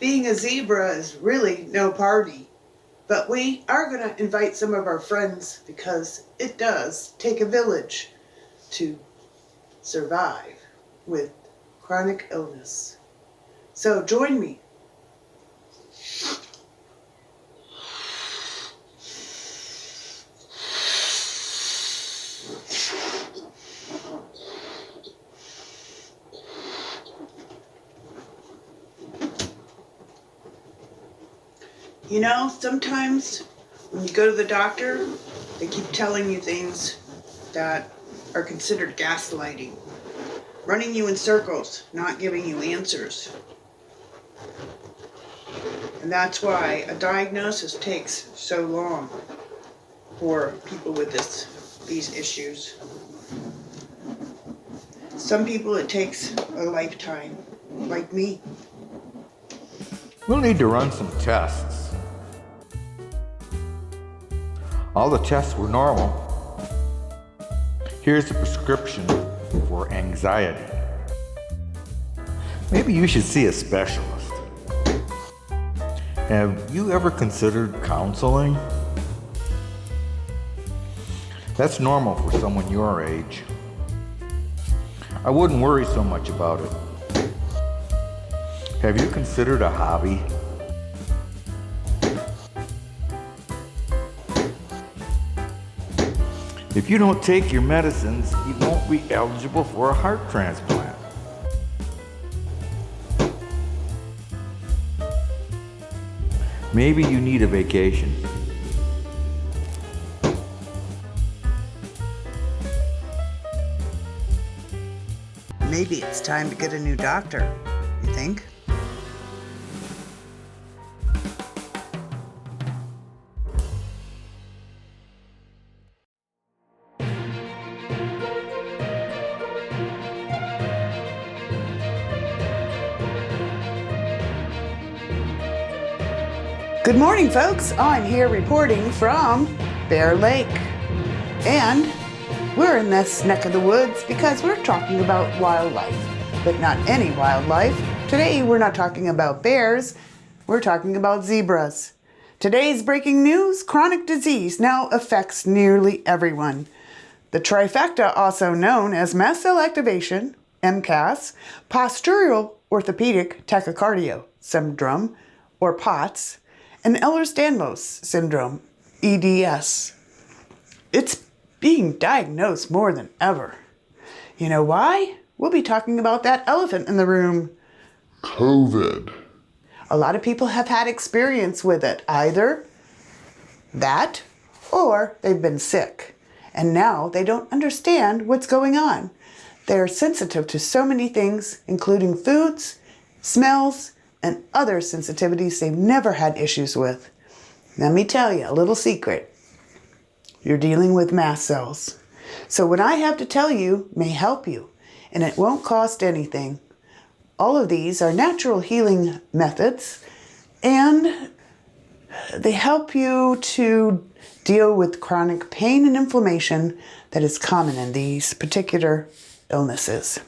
being a zebra is really no party. But we are going to invite some of our friends because it does take a village to survive with chronic illness. So join me. You know, sometimes when you go to the doctor, they keep telling you things that are considered gaslighting, running you in circles, not giving you answers. And that's why a diagnosis takes so long for people with these issues. Some people it takes a lifetime, like me. We'll need to run some tests. All the tests were normal. Here's the prescription for anxiety. Maybe you should see a specialist. Have you ever considered counseling? That's normal for someone your age. I wouldn't worry so much about it. Have you considered a hobby? If you don't take your medicines, you won't be eligible for a heart transplant. Maybe you need a vacation. Maybe it's time to get a new doctor, you think? Good morning, folks. I'm here reporting from Bear Lake. And we're in this neck of the woods because we're talking about wildlife, but not any wildlife. Today, we're not talking about bears. We're talking about zebras. Today's breaking news, chronic disease now affects nearly everyone. The trifecta, also known as mast cell activation, MCAS, postural orthopedic tachycardia syndrome, or POTS, and Ehlers-Danlos syndrome, EDS. It's being diagnosed more than ever. You know why? We'll be talking about that elephant in the room. COVID. A lot of people have had experience with it, either that or they've been sick. And now they don't understand what's going on. They're sensitive to so many things, including foods, smells, and other sensitivities they've never had issues with. Let me tell you a little secret. You're dealing with mast cells. So what I have to tell you may help you, and it won't cost anything. All of these are natural healing methods, and they help you to deal with chronic pain and inflammation that is common in these particular illnesses.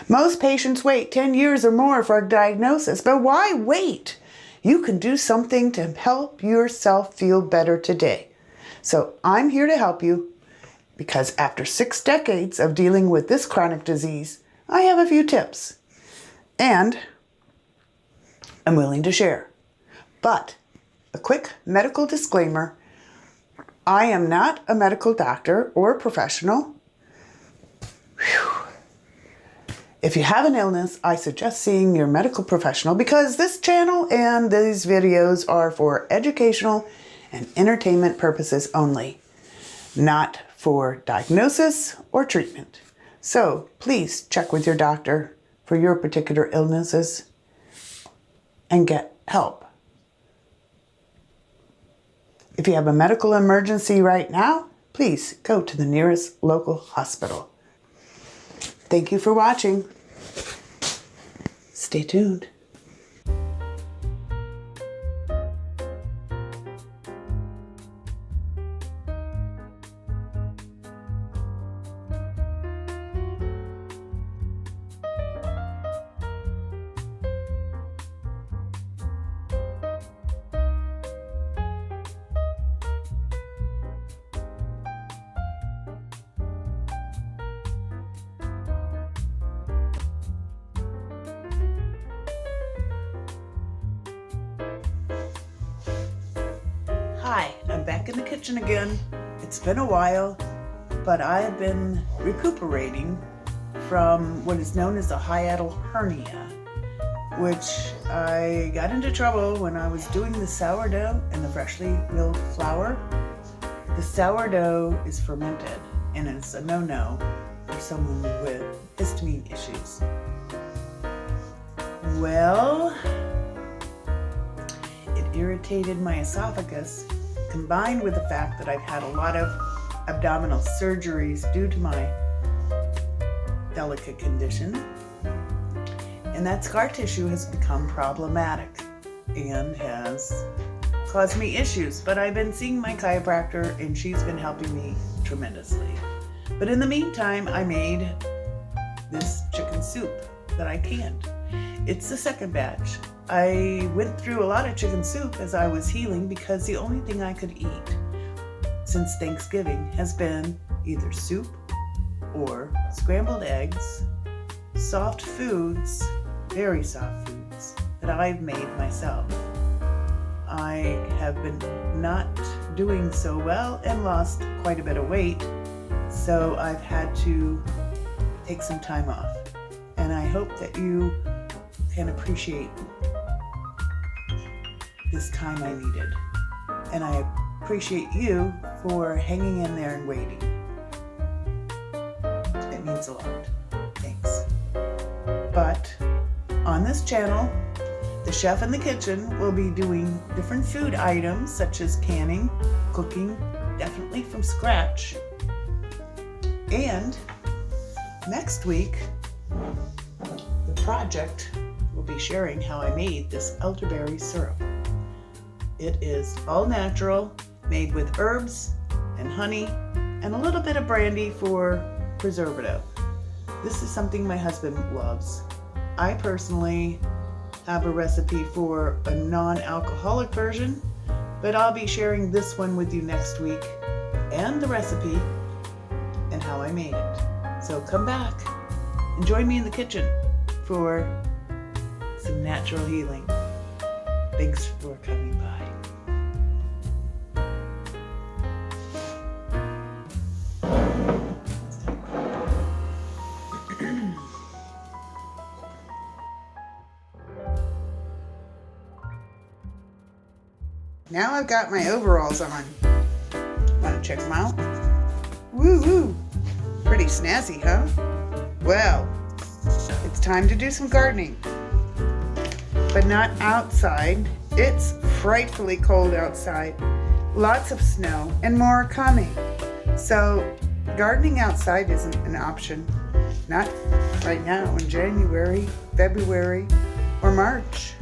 Most patients wait 10 years or more for a diagnosis, but why wait? You can do something to help yourself feel better today. So I'm here to help you because after 6 decades of dealing with this chronic disease, I have a few tips and I'm willing to share. But a quick medical disclaimer, I am not a medical doctor or professional. Whew. If you have an illness, I suggest seeing your medical professional because this channel and these videos are for educational and entertainment purposes only, not for diagnosis or treatment. So please check with your doctor for your particular illnesses and get help. If you have a medical emergency right now, please go to the nearest local hospital. Thank you for watching. Stay tuned. Hi, I'm back in the kitchen again. It's been a while, but I've been recuperating from what is known as a hiatal hernia, which I got into trouble when I was doing the sourdough and the freshly milled flour. The sourdough is fermented, and it's a no-no for someone with histamine issues. Well, it irritated my esophagus, combined with the fact that I've had a lot of abdominal surgeries due to my delicate condition. And that scar tissue has become problematic and has caused me issues. But I've been seeing my chiropractor and she's been helping me tremendously. But in the meantime, I made this chicken soup that I canned. It's the second batch. I went through a lot of chicken soup as I was healing because the only thing I could eat since Thanksgiving has been either soup or scrambled eggs, soft foods, very soft foods that I've made myself. I have been not doing so well and lost quite a bit of weight, so I've had to take some time off. And I hope that you can appreciate this time I needed. And I appreciate you for hanging in there and waiting. It means a lot. Thanks. But on this channel, the chef in the kitchen will be doing different food items such as canning, cooking, definitely from scratch. And next week, the project will be sharing how I made this elderberry syrup. It is all natural, made with herbs and honey and a little bit of brandy for preservative. This is something my husband loves. I personally have a recipe for a non-alcoholic version, but I'll be sharing this one with you next week and the recipe and how I made it. So come back and join me in the kitchen for some natural healing. Thanks for coming by. Now I've got my overalls on. Want to check them out? Woo-woo! Pretty snazzy, huh? Well, it's time to do some gardening. But not outside. It's frightfully cold outside. Lots of snow and more coming. So gardening outside isn't an option. Not right now in January, February, or March.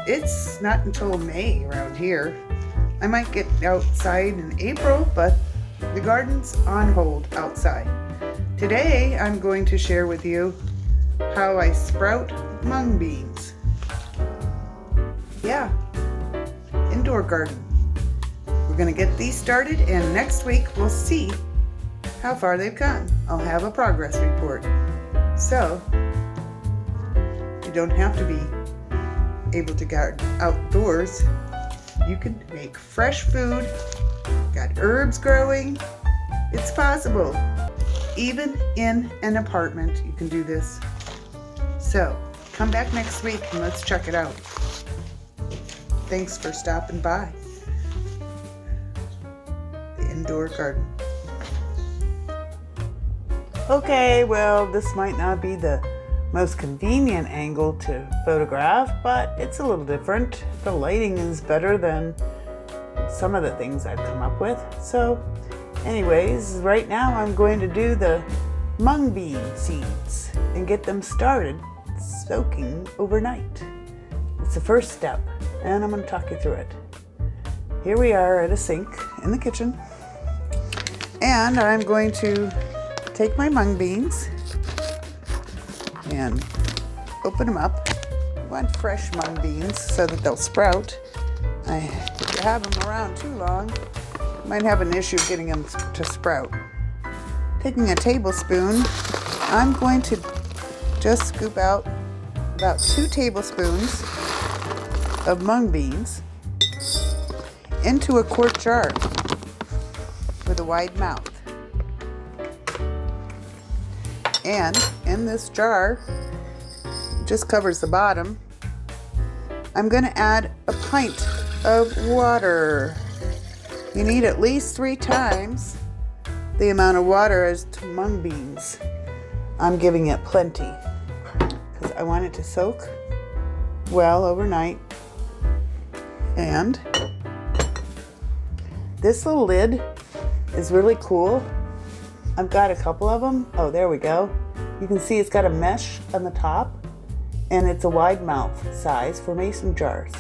It's not until May around here. I might get outside in April, but the garden's on hold outside. Today, I'm going to share with you how I sprout mung beans. Yeah, indoor garden. We're going to get these started, and next week we'll see how far they've gone. I'll have a progress report. So, you don't have to be able to garden outdoors. You can make fresh food, got herbs growing. It's possible. Even in an apartment, you can do this. So, come back next week and let's check it out. Thanks for stopping by. The indoor garden. Okay, well, this might not be the most convenient angle to photograph, but it's a little different. The lighting is better than some of the things I've come up with. So anyways, right now I'm going to do the mung bean seeds and get them started soaking overnight. It's the first step, and I'm going to talk you through it. Here we are at a sink in the kitchen, and I'm going to take my mung beans and open them up. I want fresh mung beans so that they'll sprout. If you have them around too long, you might have an issue getting them to sprout. Taking a tablespoon, I'm going to just scoop out about 2 tablespoons of mung beans into a quart jar with a wide mouth. And in this jar, just covers the bottom, I'm going to add a pint of water. You need at least 3 times the amount of water as to mung beans. I'm giving it plenty because I want it to soak well overnight. And this little lid is really cool. I've got a couple of them. Oh, there we go. You can see it's got a mesh on the top, and it's a wide mouth size for mason jars.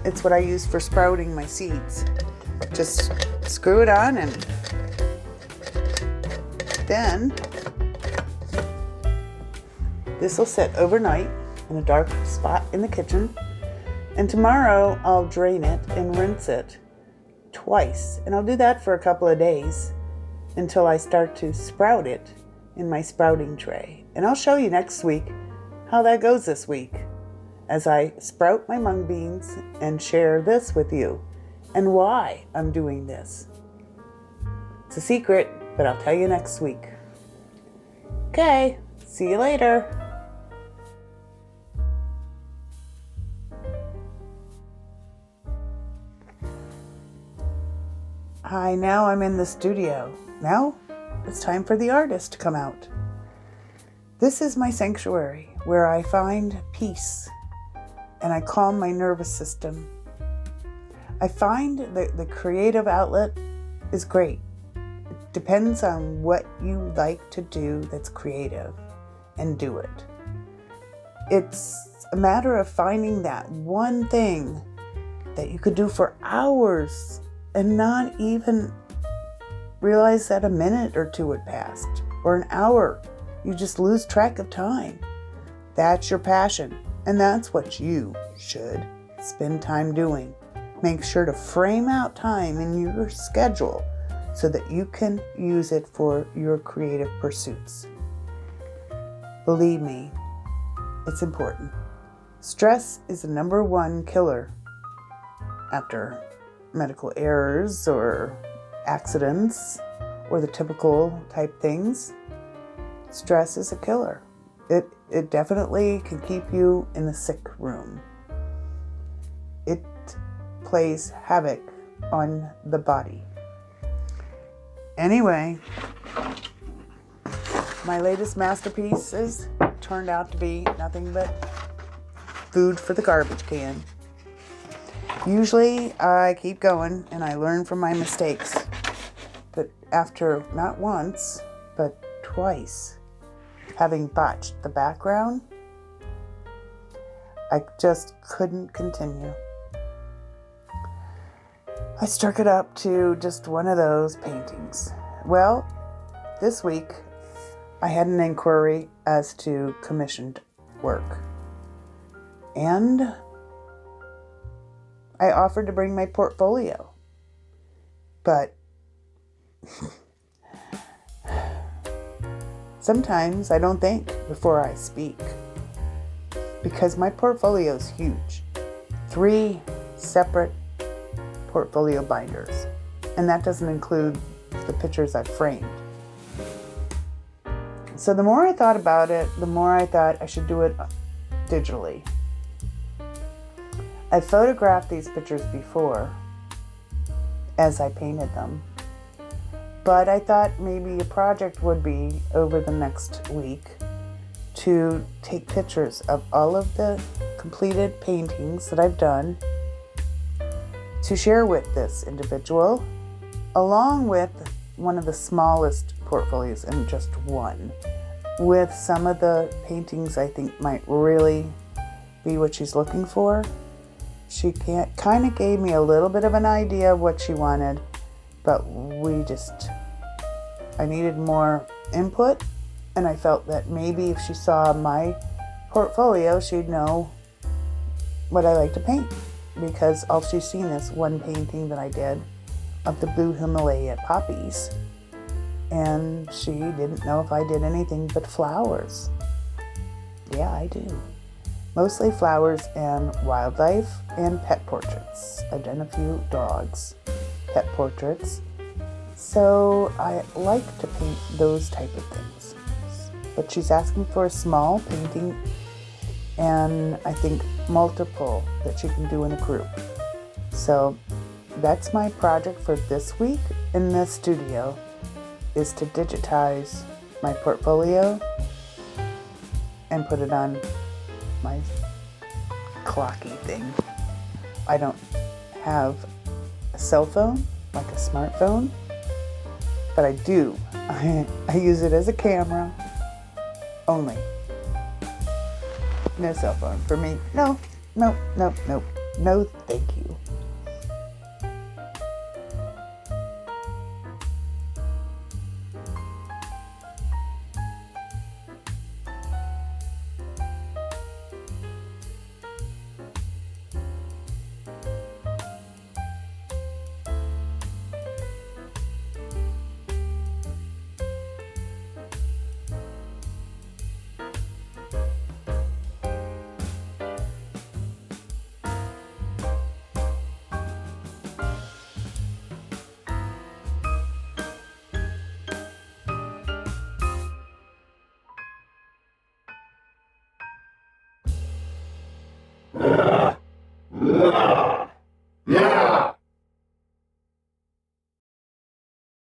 It's what I use for sprouting my seeds. Just screw it on, and then this will sit overnight in a dark spot in the kitchen. And tomorrow I'll drain it and rinse it twice. And I'll do that for a couple of days until I start to sprout it in my sprouting tray. And I'll show you next week how that goes this week as I sprout my mung beans and share this with you and why I'm doing this. It's a secret, but I'll tell you next week. Okay, see you later. Hi, now I'm in the studio. Now it's time for the artist to come out. This is my sanctuary where I find peace and I calm my nervous system. I find that the creative outlet is great. It depends on what you like to do that's creative, and do it. It's a matter of finding that one thing that you could do for hours and not even realize that a minute or two had passed, or an hour. You just lose track of time. That's your passion, and that's what you should spend time doing. Make sure to frame out time in your schedule so that you can use it for your creative pursuits. Believe me, it's important. Stress is the number one killer after medical errors or accidents or the typical type things. Stress is a killer. It definitely can keep you in the sick room. It plays havoc on the body. Anyway, my latest masterpieces turned out to be nothing but food for the garbage can. Usually I keep going and I learn from my mistakes. But after not once, but twice having botched the background, I just couldn't continue. I struck it up to just one of those paintings. Well, this week I had an inquiry as to commissioned work. And I offered to bring my portfolio. But sometimes I don't think before I speak, because my portfolio is huge. 3 separate portfolio binders, and that doesn't include the pictures I've framed. So the more I thought about it, the more I thought I should do it digitally. I photographed these pictures before as I painted them, but I thought maybe a project would be over the next week to take pictures of all of the completed paintings that I've done to share with this individual, along with one of the smallest portfolios and just one, with some of the paintings I think might really be what she's looking for. She kind of gave me a little bit of an idea of what she wanted, but I needed more input, and I felt that maybe if she saw my portfolio, she'd know what I like to paint, because all she's seen is one painting that I did of the blue Himalaya poppies, and she didn't know if I did anything but flowers. Yeah, I do. Mostly flowers and wildlife and pet portraits. I've done a few dogs, pet portraits. So I like to paint those type of things. But she's asking for a small painting and I think multiple that she can do in a group. So that's my project for this week in the studio, is to digitize my portfolio and put it on my clocky thing. I don't have a cell phone, like a smartphone, but I do. I use it as a camera only. No cell phone for me. No, thank you.